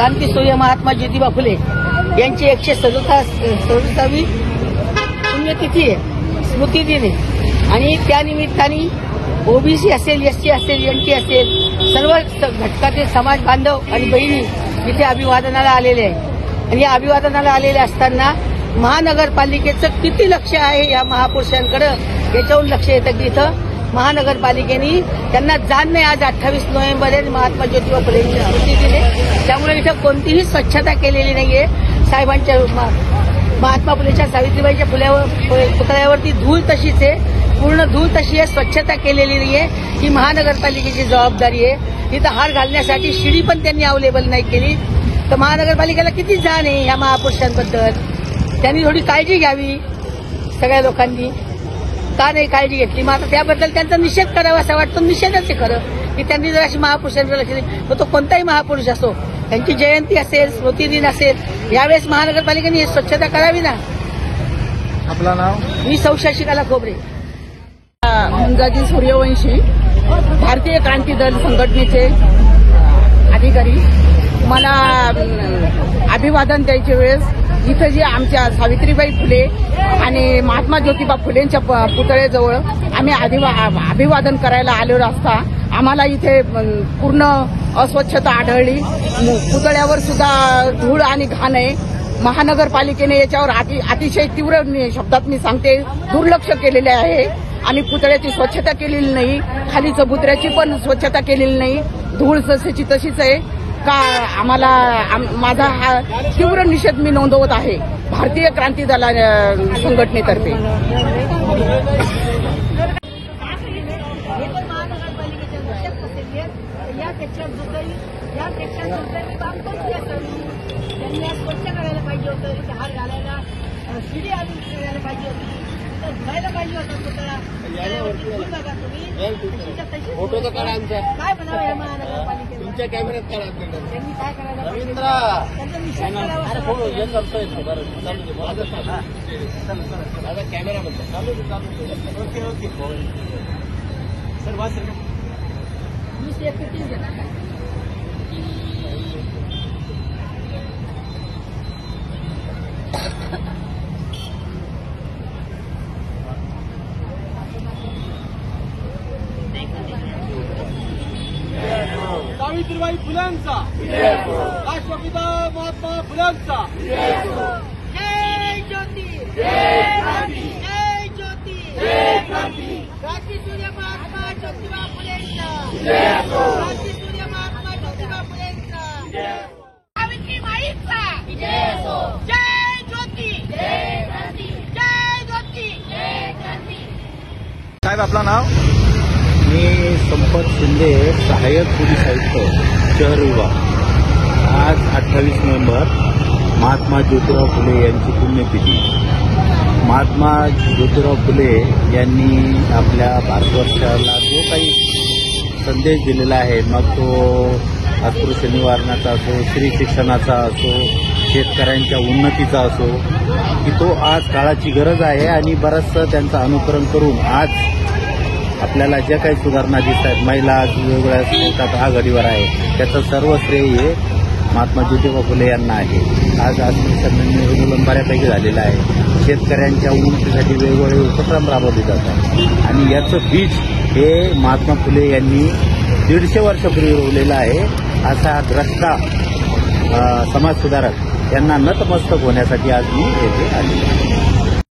क्रांतीसूर्य महात्मा ज्योतिबा फुले यांची 167वी पुण्यतिथी आहे, स्मृतिदिन आहे आणि त्या निमित्ताने ओबीसी असेल, एसटी असेल, एनटी असेल, सर्व घटकातील समाज बांधव आणि बहिणी इथे अभिवादनाला आलेले आहे आणि या अभिवादनाला आलेले असताना महानगरपालिकेचं किती लक्ष आहे या महापुरुषांकडे याच्यावरून लक्ष येतं की इथं महानगरपालिकेने त्यांना जाण नाही. आज 28 नोव्हेंबर आहे, महात्मा ज्योतिबा फुले यांची स्मृतिदिन आहे, त्यामुळे इथं कोणतीही स्वच्छता केलेली नाहीये. साहेबांच्या महात्मा फुलेच्या सावित्रीबाईच्या पुतळ्यावरती धूळ तशीच आहे, पूर्ण धूळ तशी आहे, स्वच्छता केलेली नाहीये. ही महानगरपालिकेची जबाबदारी आहे. इथं हार घालण्यासाठी शिडी पण त्यांनी अवेलेबल नाही केली. तर महानगरपालिकेला किती जाण आहे या महापुरुषांबद्दल, त्यांनी थोडी काळजी घ्यावी. सगळ्या लोकांनी का नाही काळजी घेतली? मग आता त्याबद्दल त्यांचा निषेध करावा असं वाटतं. निषेधच आहे खरं की त्यांनी जर अशी महापुरुषांकडे लक्ष दिले, तो कोणताही महापुरुष असो, त्यांची जयंती असेल, स्मृतिदिन असेल, यावेळेस महानगरपालिकेने स्वच्छता करावी ना. आपलं नाव? मी सौ शशिकला खोबरे, मुंजाजी सूर्यवंशी, भारतीय क्रांती दल संघटनेचे अधिकारी. मला अभिवादन द्यायच्या वेळेस इथं जे आमच्या सावित्रीबाई फुले आणि महात्मा ज्योतिबा फुलेंच्या पुतळ्याजवळ आम्ही अभिवादन करायला आलेलो असता आम्हाला इथे पूर्ण अस्वच्छता आढळली. पुतळ्यावर सुद्धा धूळ आणि घाण आहे. महानगरपालिकेने याच्यावर अतिशय तीव्र शब्दात मी सांगते दुर्लक्ष केलेले आहे आणि पुतळ्याची स्वच्छता केलेली नाही, खाली चबुतऱ्याची पण स्वच्छता केलेली नाही. धूळ तशीची तशीच आहे. का आम्हाला माझा हा तीव्र निषेध मी नोंदवत आहे भारतीय क्रांती दला संघटनेतर्फे. स्वच्छ करायला पाहिजे होतं, हार घालायला शिडी आणून करायला पाहिजे होती, धुवायला पाहिजे होता पुतळा. फोटो तर काढा आमचा. काय म्हणावं या महानगरपालिकेने? तुमच्या कॅमेऱ्यात काढा. त्यांनी काय करायला पाहिजे? त्यांचा निषेध करावा. माझा कॅमेरा म्हणतो सर वाच मी सेफ्टी घेणार. सावित्रीबाई फुल्यांचा, राष्ट्रपिता महात्मा फुल्यांचा. जय ज्योती, जय क्रांती, जय ज्योती, जय क्रांती. क्रांतीसूर्य महात्मा ज्योतिबा फुलेंचा, क्रांतीसूर्य महात्मा ज्योतिबा फुलेंचा. सावित्रीबाईंचा जय ज्योती, जय क्रांती, जय ज्योती, जय क्रांती. साहेब आपलं नाव? मी संपत शिंदे, सहाय्यक पोलीस आयुक्त शहर विभाग. आज 28 नोव्हेंबर महात्मा ज्योतिराव फुले यांची पुण्यतिथी. महात्मा ज्योतिराव फुले यांनी आपल्या भारतवर्षाला जो काही संदेश दिलेला आहे, मग तो अस्पृश्य निवारणाचा असो, स्त्री शिक्षणाचा असो, शेतकऱ्यांच्या उन्नतीचा असो, की तो आज काळाची गरज आहे आणि बरंचसं त्यांचं अनुकरण करून आज आपल्याला ज्या काही सुधारणा दिसत आहेत, महिला आज वेगवेगळ्या क्षेत्रात आघाडीवर आहे, त्याचं सर्व श्रेय हे महात्मा ज्योतिबा फुले यांना आहे. आज अस्पृश्यांना निर्मूलन बऱ्यापैकी झालेलं आहे. शेतकऱ्यांच्या उन्नतीसाठी वेगवेगळे उपक्रम राबवले जातात आणि याचं बीज हे महात्मा फुले यांनी 150 वर्षापूर्वी रोवलेलं आहे. असा द्रष्टा समाजसुधारक यांना नतमस्तक होण्यासाठी आज मी येथे आले.